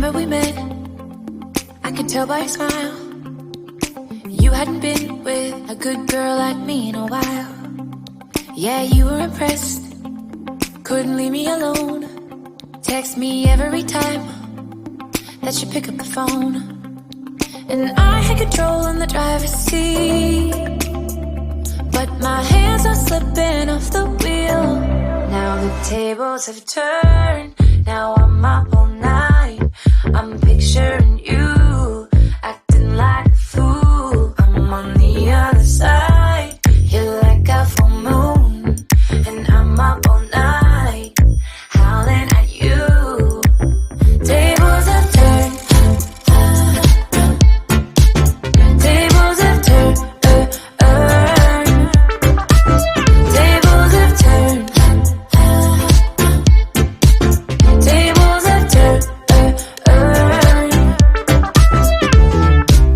summer we met, I could tell by your smile you hadn't been with a good girl like me in a while. Yeah, you were impressed, couldn't leave me alone. Text me every time that you pick up the phone. And I had control in the driver's seat, but my hands are slipping off the wheel. Now the tables have turned, now I'm up all night. I'm picturing you, acting like a fool. I'm on the other side, you're like a full moon. And I'm up all night, howling at you. Tables have turned, tables have turned, tables have turned, tables have turned.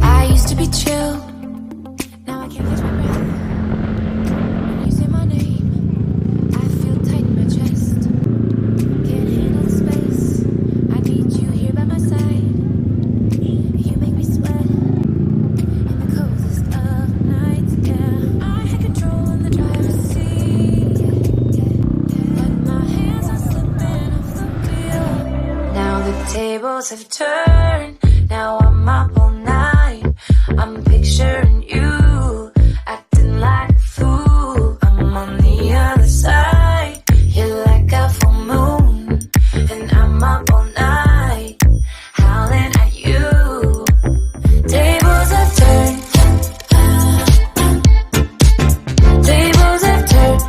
I used to be chill, now I can't catch my breath. When you say my name, I feel tight in my chest. Can't handle the space, I need you here by my side. You make me sweat in the coziest of nights, yeah. I had control in the driver's seat, but my hands are slipping off the wheel. Now the tables have turned, now I'm up all night. I'm picturing you, acting like a fool. I'm on the other side, you're like a full moon. And I'm up all night, howling at you. Tables have turned, tables have turned,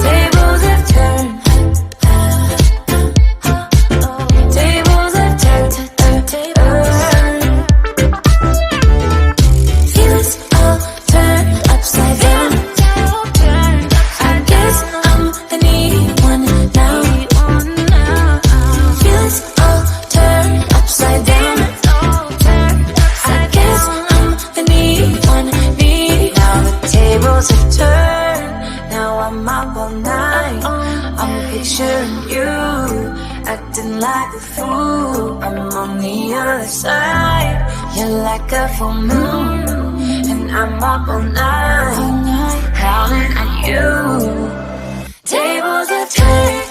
tables have turned, tables have turned. Feelings all turned upside down. I guess I'm the needy one now. Feelings all turned upside down. I guess I'm the needy one, needy. Now the tables have turned, now I'm up all night. I'm picturing you, acting like a fool. I'm on the other side, you're like a full moon. And I'm up all night, howling at you. Tables have turned.